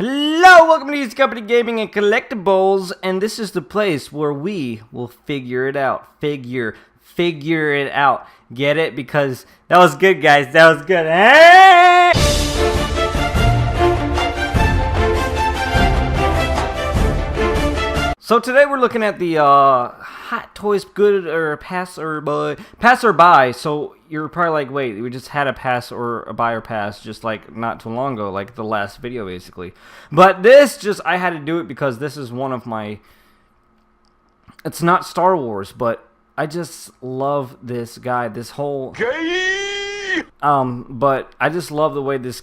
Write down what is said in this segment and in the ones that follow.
Hello, welcome to Easy Company Gaming and Collectibles, and this is the place where we will figure it out. Figure it out. Get it? Because that was good, guys. That was good. Hey! So today we're looking at the Hot Toys Good or Passerby. So you're probably like, wait, we just had a pass or a buy or pass just like not too long ago, like the last video basically. But this I had to do it because this is one of my, it's not Star Wars, but I just love this guy, this whole but I just love the way this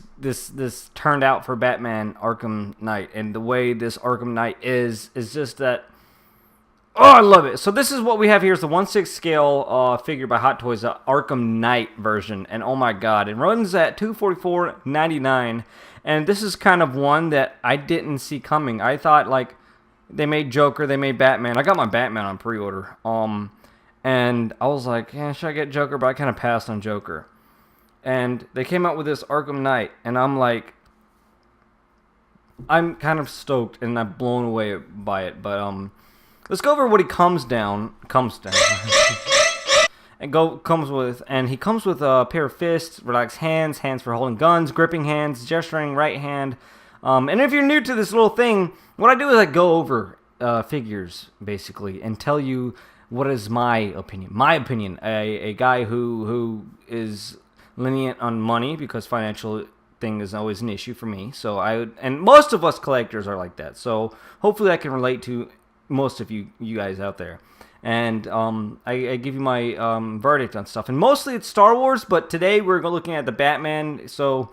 turned out for Batman Arkham Knight, and the way this Arkham Knight is just that, oh, I love it. So this is what we have here is the 1/6 scale figure by Hot Toys, the Arkham Knight version, and oh my god, it runs at $244.99, and this is kind of one that I didn't see coming. I thought, like, they made Joker, they made Batman. I got my Batman on pre-order, and I was like, yeah, should I get Joker? But I kind of passed on Joker. And they came out with this Arkham Knight, and I'm like, I'm kind of stoked, and I'm blown away by it. But let's go over what he comes down, and comes with, and he comes with a pair of fists, relaxed hands, hands for holding guns, gripping hands, gesturing right hand. And if you're new to this little thing, what I do is I go over figures basically and tell you what is my opinion. My opinion, a guy who is lenient on money, because financial thing is always an issue for me. So and most of us collectors are like that. So hopefully I can relate to most of you guys out there. And I give you my verdict on stuff. And mostly it's Star Wars, but today we're looking at the Batman. So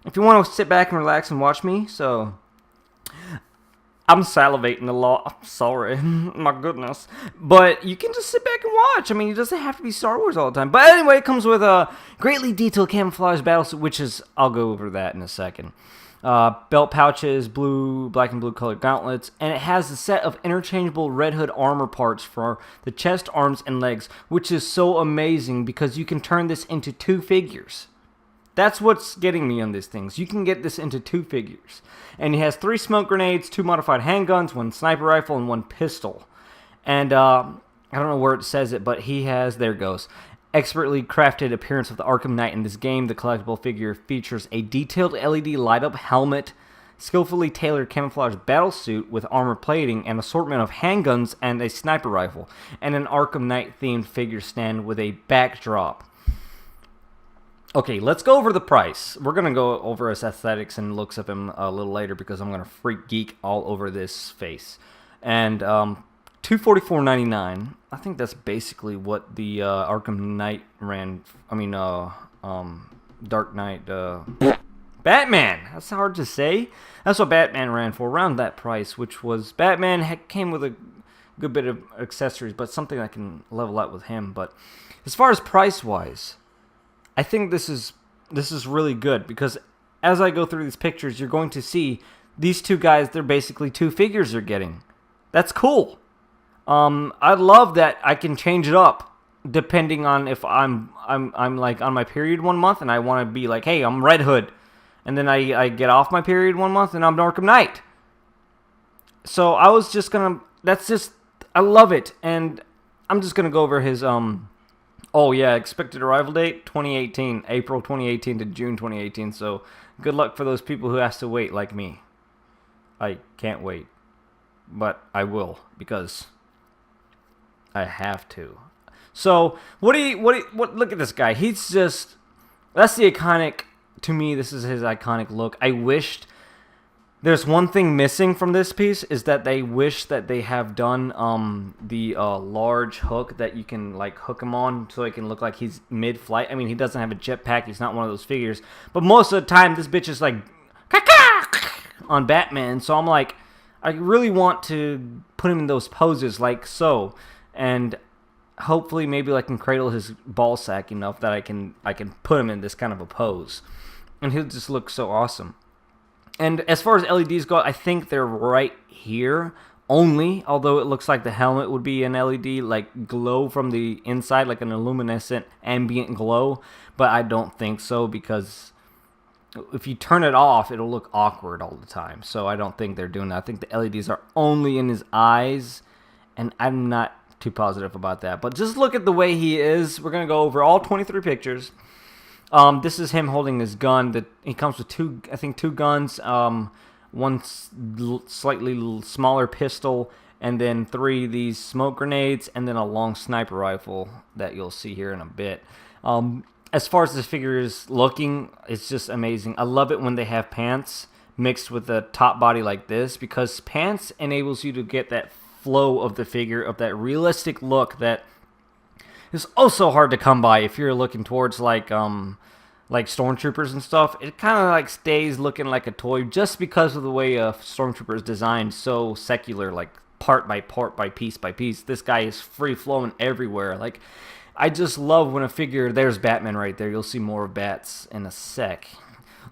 if you want to sit back and relax and watch me, so I'm salivating a lot. I'm sorry. My goodness. But you can just sit back and watch. I mean, it doesn't have to be Star Wars all the time. But anyway, it comes with a greatly detailed camouflage battlesuit, which is, I'll go over that in a second. Belt pouches, black and blue colored gauntlets, and it has a set of interchangeable Red Hood armor parts for the chest, arms, and legs, which is so amazing because you can turn this into two figures. That's what's getting me on these things. You can get this into two figures. And he has 3 smoke grenades, 2 modified handguns, 1 sniper rifle, and 1 pistol. And I don't know where it says it, but he has, there it goes, expertly crafted appearance of the Arkham Knight in this game. The collectible figure features a detailed LED light-up helmet, skillfully tailored camouflage battlesuit with armor plating, an assortment of handguns and a sniper rifle, and an Arkham Knight-themed figure stand with a backdrop. Okay, let's go over the price. We're going to go over his aesthetics and looks of him a little later because I'm going to freak geek all over this face. And $244.99. I think that's basically what the Arkham Knight ran. I mean, Dark Knight. Batman! That's hard to say. That's what Batman ran for, around that price, which was, Batman came with a good bit of accessories, but something that can level out with him. But as far as price-wise, I think this is really good, because as I go through these pictures, you're going to see these two guys, they're basically two figures you're getting. That's cool. I love that I can change it up depending on if I'm like on my period 1 month and I want to be like, hey, I'm Red Hood, and then I get off my period 1 month and I'm Arkham Knight. So I was just gonna, I love it, and I'm just gonna go over his oh yeah, expected arrival date, 2018, April 2018 to June 2018, so good luck for those people who has to wait like me. I can't wait, but I will, because I have to. So, what look at this guy. He's just, that's the iconic, to me, this is his iconic look. I wished, there's one thing missing from this piece, is that they wish that they have done the large hook that you can like hook him on so it can look like he's mid-flight. I mean, he doesn't have a jetpack. He's not one of those figures. But most of the time, this bitch is like on Batman. So I'm like, I really want to put him in those poses like so. And hopefully maybe I can cradle his ball sack enough that I can put him in this kind of a pose. And he'll just look so awesome. And as far as LEDs go, I think they're right here only, although it looks like the helmet would be an LED, like glow from the inside, like an luminescent ambient glow. But I don't think so, because if you turn it off, it'll look awkward all the time. So I don't think they're doing that. I think the LEDs are only in his eyes, and I'm not too positive about that. But just look at the way he is. We're going to go over all 23 pictures. This is him holding his gun. He comes with two guns, one slightly smaller pistol, and then 3 of these smoke grenades, and then a long sniper rifle that you'll see here in a bit. As far as this figure is looking, it's just amazing. I love it when they have pants mixed with a top body like this, because pants enables you to get that flow of the figure, of that realistic look that is also hard to come by if you're looking towards like stormtroopers and stuff. It kind of like stays looking like a toy just because of the way a stormtrooper is designed, so secular, like part by part, by piece by piece. This guy is free flowing everywhere. Like, I just love when a figure, there's Batman right there. You'll see more of bats in a sec.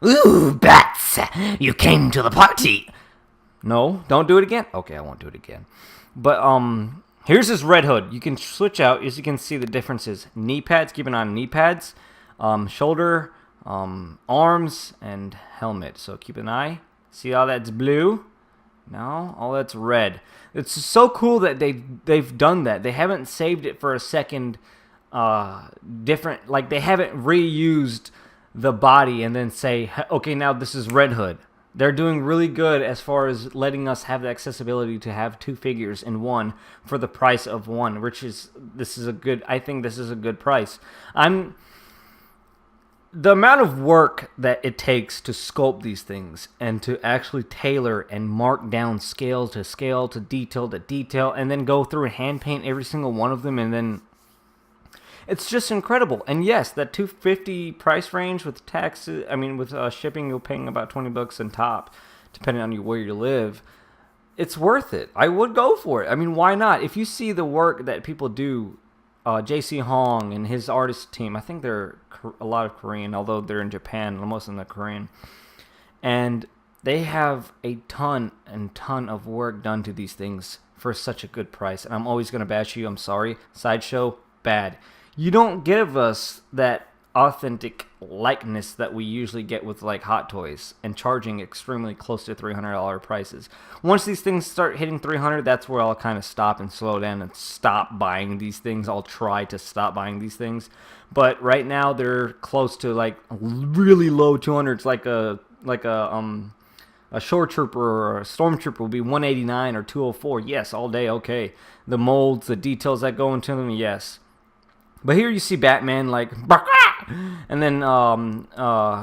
Ooh, bats! You came to the party. No, don't do it again. Okay, I won't do it again. But here's his Red Hood. You can switch out, as you can see the differences. Knee pads, keep an eye on knee pads. Shoulder, arms, and helmet. So keep an eye. See how that's blue? No, all that's red. It's so cool that they've done that. They haven't saved it for a second. Different, like they haven't reused the body and then say, okay, now this is Red Hood. They're doing really good as far as letting us have the accessibility to have 2 figures in one for the price of one, which is, I think this is a good price. The amount of work that it takes to sculpt these things and to actually tailor and mark down scale to detail to detail, and then go through and hand paint every single one of them, and then it's just incredible. And yes, that $250 price range with taxes, with shipping, you're paying about $20 on top, depending on where you live. It's worth it. I would go for it. Why not? If you see the work that people do, JC Hong and his artist team, I think they're a lot of Korean, although they're in Japan, most of them are Korean, and they have a ton of work done to these things for such a good price. And I'm always going to bash you. I'm sorry. Sideshow, bad. You don't give us that authentic likeness that we usually get with like Hot Toys, and charging extremely close to $300 prices. Once these things start hitting $300, that's where I'll kind of stop and slow down and stop buying these things. I'll try to stop buying these things, but right now they're close to like really low 200s, like a shore trooper or a stormtrooper will be $189 or $204. Yes, all day, okay. The molds, the details that go into them, yes. But here you see Batman like, and then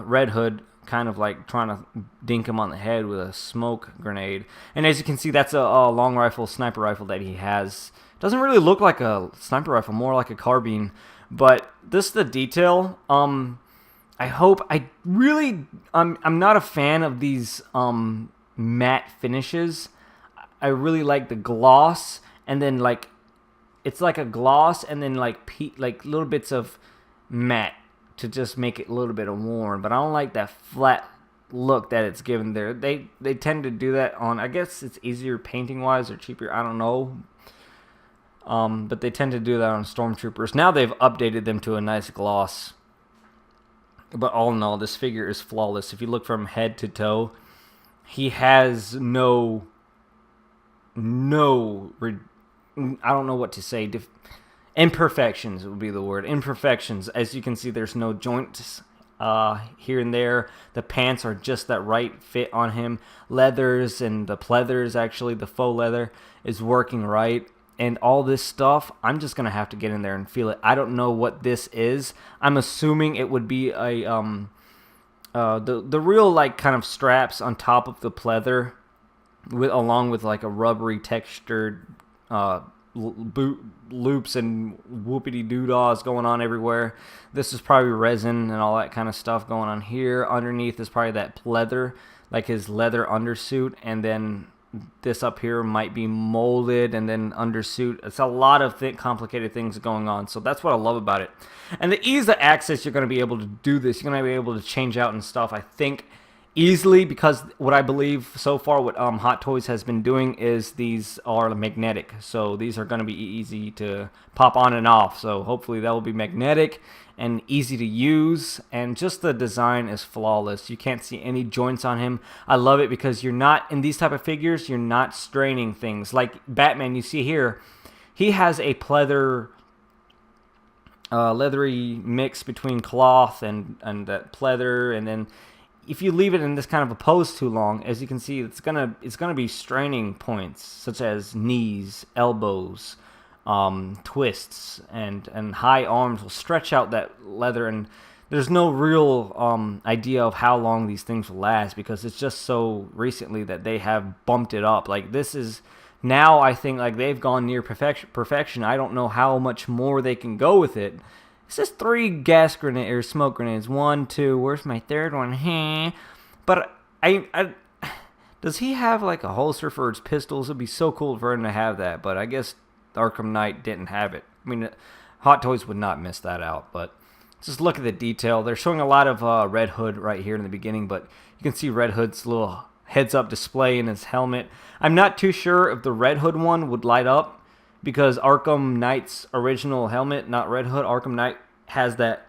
Red Hood kind of like trying to dink him on the head with a smoke grenade. And as you can see, that's a long rifle, sniper rifle that he has. Doesn't really look like a sniper rifle, more like a carbine. But this is the detail. I'm not a fan of these matte finishes. I really like the gloss, and then like, it's like a gloss and then like little bits of matte to just make it a little bit of worn. But I don't like that flat look that it's given there. They tend to do that on, I guess it's easier painting wise or cheaper, I don't know. But they tend to do that on Stormtroopers. Now they've updated them to a nice gloss. But all in all, this figure is flawless. If you look from head to toe, he has no I don't know what to say. Imperfections would be the word. Imperfections. As you can see, there's no joints here and there. The pants are just that right fit on him. Leathers and the pleathers, actually, the faux leather is working right. And all this stuff, I'm just going to have to get in there and feel it. I don't know what this is. I'm assuming it would be a the real like kind of straps on top of the pleather, along with like a rubbery textured boot loops and whoopity doodaws going on everywhere. This is probably resin and all that kind of stuff going on here. Underneath is probably that pleather, like his leather undersuit, and then this up here might be molded, and then undersuit. It's a lot of complicated things going on, so that's what I love about it. And the ease of access, you're going to be able to do this. You're going to be able to change out and stuff. I think easily, because what I believe so far, what Hot Toys has been doing is these are magnetic, so these are going to be easy to pop on and off. So hopefully that will be magnetic and easy to use, and just the design is flawless. You can't see any joints on him. I love it because you're not, in these type of figures, you're not straining things. Like Batman, you see here, he has a pleather, leathery mix between cloth and that pleather, and then if you leave it in this kind of a pose too long, as you can see, it's gonna be straining points such as knees, elbows, twists, and high arms will stretch out that leather, and there's no real idea of how long these things will last, because it's just so recently that they have bumped it up. Like, this is now, I think, like, they've gone near perfection. I don't know how much more they can go with it. It says 3 gas grenade or smoke grenades. 1, 2. Where's my third one? But I does he have like a holster for his pistols? It'd be so cool for him to have that. But I guess Arkham Knight didn't have it. I mean, Hot Toys would not miss that out. But just look at the detail. They're showing a lot of Red Hood right here in the beginning, but you can see Red Hood's little heads-up display in his helmet. I'm not too sure if the Red Hood one would light up, because Arkham Knight's original helmet, not Red Hood, Arkham Knight has that,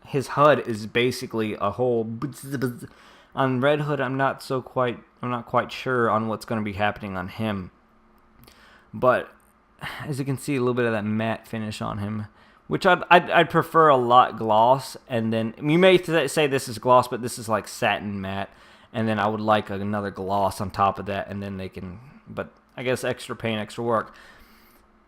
his HUD is basically a whole, on Red Hood I'm not quite sure on what's going to be happening on him. But as you can see, a little bit of that matte finish on him, which I'd prefer a lot gloss, and then you may say this is gloss, but this is like satin matte, and then I would like another gloss on top of that, and then they can, but I guess extra paint, extra work.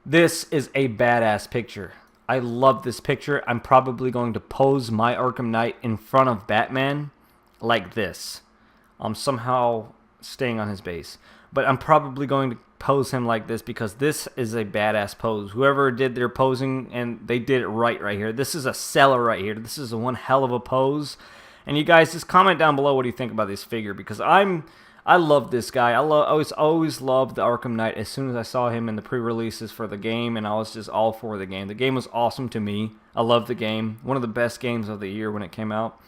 This is a badass picture. I love this picture. I'm probably going to pose my Arkham Knight in front of Batman like this. I'm somehow staying on his base, but I'm probably going to pose him like this, because this is a badass pose. Whoever did their posing, and they did it right here. This is a seller right here. This is one hell of a pose. And you guys, just comment down below what do you think about this figure, because I love this guy. I always loved the Arkham Knight as soon as I saw him in the pre-releases for the game, and I was just all for the game. The game was awesome to me. I loved the game. One of the best games of the year when it came out.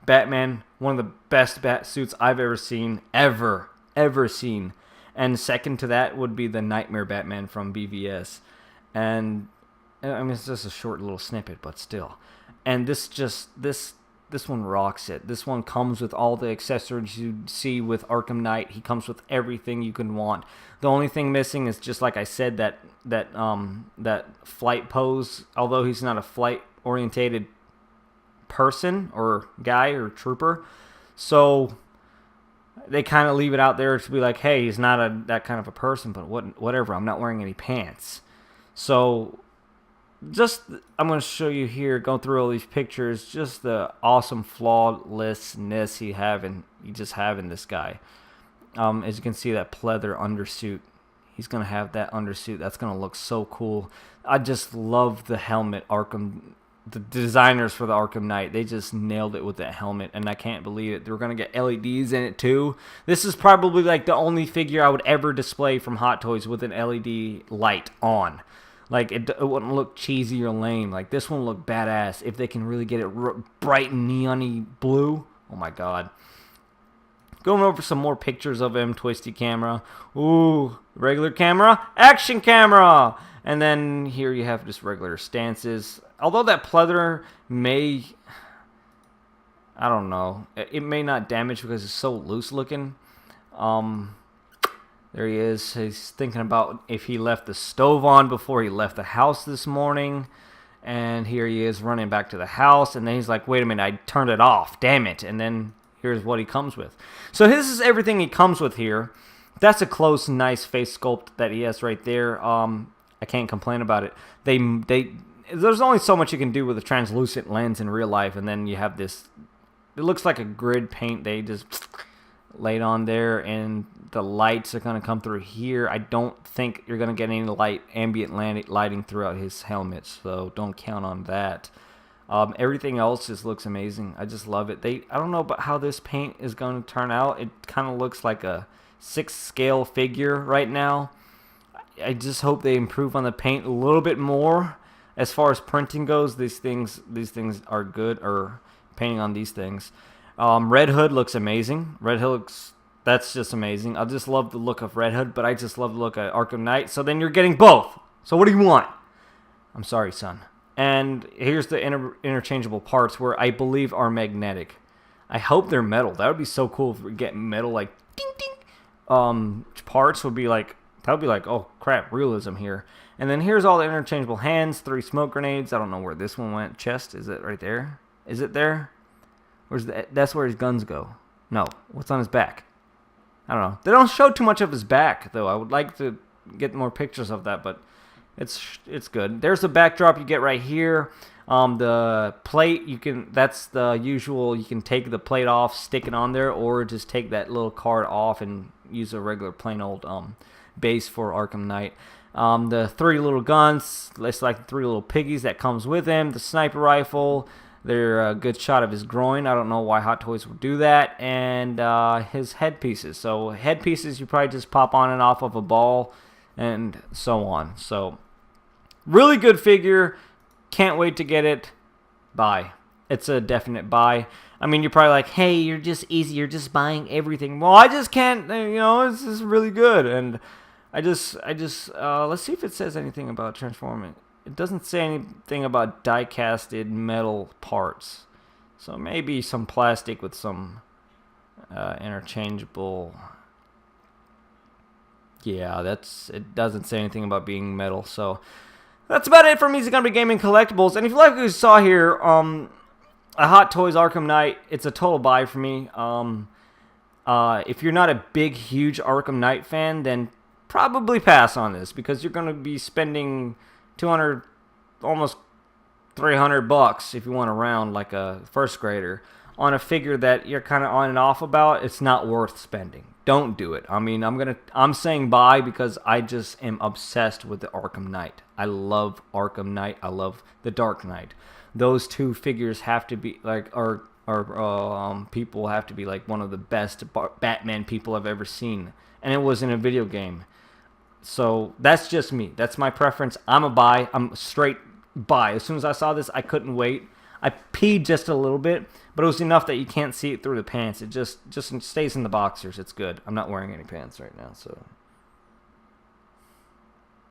Batman, one of the best bat suits I've ever seen, ever seen. And second to that would be the Nightmare Batman from BVS. And I mean, it's just a short little snippet, but still. And this one rocks it. This one comes with all the accessories you see with Arkham Knight. He comes with everything you can want. The only thing missing is, just like I said, that flight pose. Although he's not a flight-orientated person or guy or trooper, so they kind of leave it out there to be like, hey, he's not that kind of a person. But whatever. I'm not wearing any pants, so. I'm going to show you here, going through all these pictures, just the awesome flawlessness you just have in this guy. As you can see, that pleather undersuit. He's going to have that undersuit. That's going to look so cool. I just love the helmet. The designers for the Arkham Knight, they just nailed it with that helmet, and I can't believe it. They're going to get LEDs in it too. This is probably like the only figure I would ever display from Hot Toys with an LED light on. Like, it wouldn't look cheesy or lame. Like, this one look badass. If they can really get it bright and neon-y blue, oh my god. Going over some more pictures of him, twisty camera. Ooh, regular camera, action camera! And then here you have just regular stances. Although that pleather may, I don't know, it may not damage because it's so loose looking. There he is. He's thinking about if he left the stove on before he left the house this morning. And here he is running back to the house. And then he's like, wait a minute, I turned it off. Damn it. And then here's what he comes with. So this is everything he comes with here. That's a close, nice face sculpt that he has right there. I can't complain about it. There's only so much you can do with a translucent lens in real life. And then you have this, it looks like a grid paint they just laid on there, and the lights are going to come through here. I don't think you're going to get any ambient lighting throughout his helmet, so don't count on that. Everything else just looks amazing. I just love it. I don't know about how this paint is going to turn out. It kind of looks like a 6 scale figure right now. I just hope they improve on the paint a little bit more. As far as printing goes, these things are good, or painting on these things. Red Hood looks amazing. Red Hood looks, that's just amazing. I just love the look of Red Hood, but I just love the look of Arkham Knight. So then you're getting both. So what do you want? I'm sorry, son. And here's the interchangeable parts where I believe are magnetic. I hope they're metal. That would be so cool if we get metal like ding ding. Parts would be like, that would be like, oh crap, realism here. And then here's all the interchangeable hands, 3 smoke grenades. I don't know where this one went. Chest, is it right there? Is it there? Where's that's where his guns go. No, what's on his back? I don't know. They don't show too much of his back though. I would like to get more pictures of that, but it's good. There's the backdrop you get right here. The plate, that's the usual, you can take the plate off, stick it on there, or just take that little card off and use a regular plain old base for Arkham Knight. The 3 little guns, it's like the 3 little piggies that comes with him. The sniper rifle, they're a good shot of his groin. I don't know why Hot Toys would do that. And his headpieces. So headpieces you probably just pop on and off of a ball and so on. So really good figure. Can't wait to get it. Buy. It's a definite buy. I mean, you're probably like, hey, you're just easy. You're just buying everything. Well, I just can't, you know, this is really good. And let's see if it says anything about transforming. It doesn't say anything about die-casted metal parts. So maybe some plastic with some interchangeable. Yeah, it doesn't say anything about being metal. So that's about it for Music Company Gaming Collectibles. And if you like what you saw here, a Hot Toys Arkham Knight, it's a total buy for me. If you're not a big, huge Arkham Knight fan, then probably pass on this because you're going to be spending 200, almost 300 bucks if you want to round like a first grader on a figure that you're kind of on and off about. It's not worth spending. Don't do it. I mean, I'm saying buy because I just am obsessed with the Arkham Knight. I love Arkham Knight. I love the Dark Knight. Those 2 figures have to be like, people have to be like one of the best Batman people I've ever seen, and it was in a video game. So that's just me. That's my preference. I'm a buy. I'm a straight buy. As soon as I saw this, I couldn't wait. I peed just a little bit, but it was enough that you can't see it through the pants. It just stays in the boxers. It's good. I'm not wearing any pants right now, so